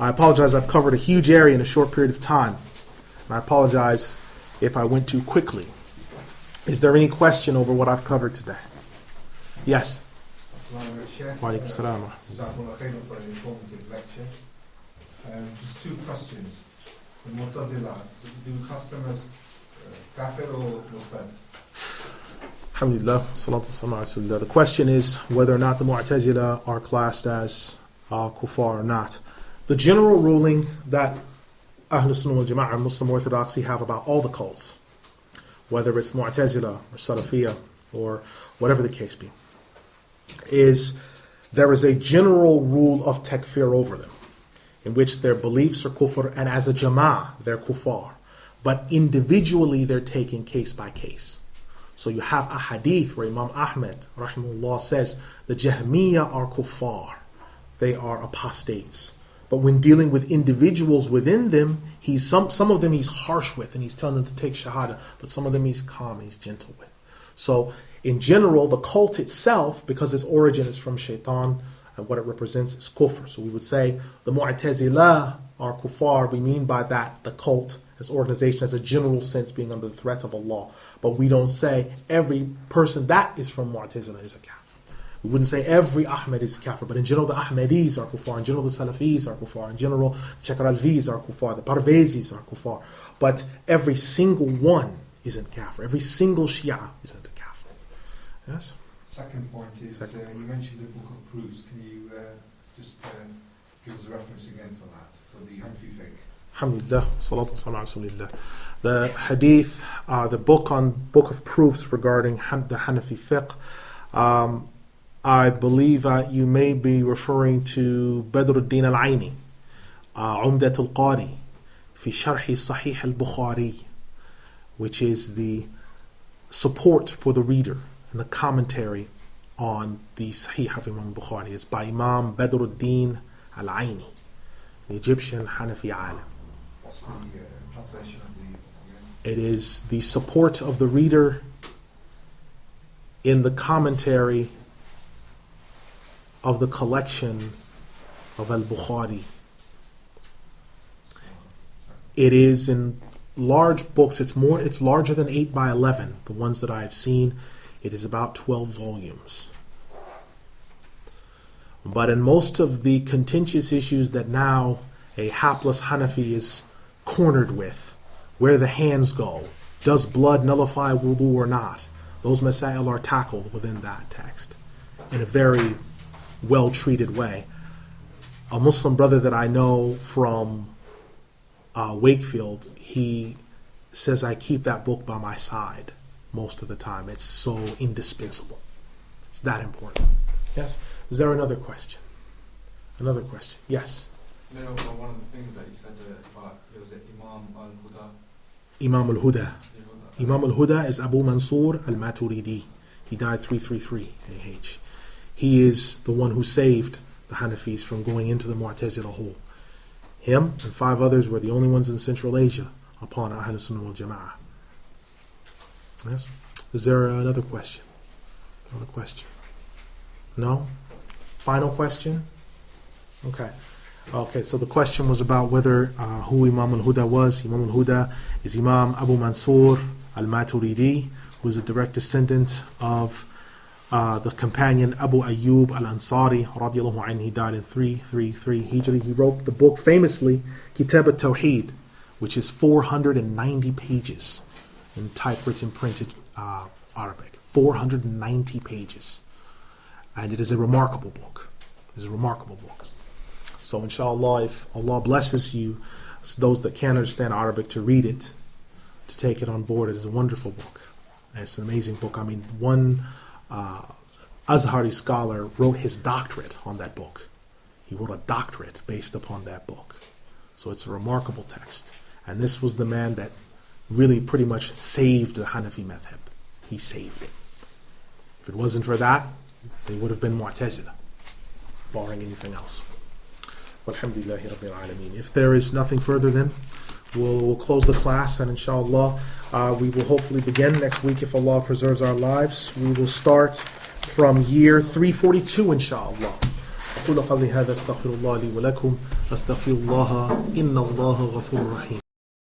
I apologize, I've covered a huge area in a short period of time. And I apologize if I went too quickly. Is there any question over what I've covered today? Yes? Wa alaikum salam. For an informative lecture. Just two questions. The Mu'tazila, do customers kafir or murtad? Alhamdulillah, salatu wassalamu ala rasulillah. The question is whether or not the Mu'tazila are classed as kuffar or not. The general ruling that Ahlul Sunnah wal Jama'ah and Muslim Orthodoxy have about all the cults, whether it's Mu'tazila or Salafiyah or whatever the case be, is there is a general rule of takfir over them, in which their beliefs are kufr, and as a jama'ah, they're kuffar. But individually, they're taken case by case. So you have a hadith where Imam Ahmed, rahimahullah, says the Jahmiyyah are kuffar. They are apostates. But when dealing with individuals within them, some of them he's harsh with, and he's telling them to take shahada, but some of them he's calm and he's gentle with. So in general, the cult itself, because its origin is from shaitan, and what it represents is kufr. So we would say the Mu'tazila are kuffar. We mean by that the cult as organization, as a general sense, being under the threat of Allah. But we don't say every person that is from Mu'tazila is a kafir. We wouldn't say every Ahmed is a kafir, but in general the Ahmadis are kuffar, in general the Salafis are kuffar, in general the Chakralvis are kuffar, the Parvezis are kuffar. But every single one isn't kafir. Every single Shia isn't a kafir. Yes? Second point is, you mentioned the book of proofs. Can you just give us a reference again for that, for the Hanafi fiqh? Alhamdulillah, salatu wassalamu ala rasulillah. The hadith, the book of proofs regarding the Hanafi fiqh, I believe you may be referring to Badr al-Din al-Aini, Umdat al-Qari, fi Sharhi Sahih al-Bukhari, which is the support for the reader and the commentary on the Sahih of Imam Bukhari. It's by Imam Badr al-Din al-Aini, the Egyptian Hanafi alim. What's the translation of the... It is the support of the reader in the commentary of the collection of Al-Bukhari. It is in large books. It's larger than 8 by 11. The ones that I've seen, it is about 12 volumes. But in most of the contentious issues that now a hapless Hanafi is cornered with, where the hands go, does blood nullify wudu or not, those masail are tackled within that text in a very well-treated way. A Muslim brother that I know from Wakefield, he says I keep that book by my side most of the time. It's so indispensable. It's that important. Yes? Is there another question? Another question? Yes? You know, one of the things that you said about, was it Imam al-Huda? Imam al-Huda. Imam al-Huda is Abu Mansur al-Maturidi. He died 333 AH. He is the one who saved the Hanafis from going into the Mu'tazila hole. Him and 5 others were the only ones in Central Asia upon Ahlul Sunnah wal Jama'ah. Yes? Is there another question? Another question? No? Final question? Okay, so the question was about whether who Imam al-Huda was. Imam al-Huda is Imam Abu Mansur al-Maturidi, who is a direct descendant of the companion Abu Ayyub al-Ansari radiallahu anhu. He died in 333 Hijri. He wrote the book famously, Kitab al-Tawheed, which is 490 pages in typewritten printed Arabic. 490 pages. And it is a remarkable book. It is a remarkable book. So inshallah, if Allah blesses you, those that can't understand Arabic, to read it, to take it on board. It is a wonderful book. And it's an amazing book. I mean, one Azhari scholar wrote his doctorate on that book. He wrote a doctorate based upon that book. So it's a remarkable text. And this was the man that really pretty much saved the Hanafi madhab. He saved it. If it wasn't for that, they would have been Mu'tazila, barring anything else. Walhamdulillahi Rabbil Alameen. If there is nothing further, then we'll close the class, and inshallah we will hopefully begin next week if Allah preserves our lives. We will start from year 342 inshallah أقول قولي هذا أستغفر الله لي ولكم أستغفر الله إن الله غفور رحيم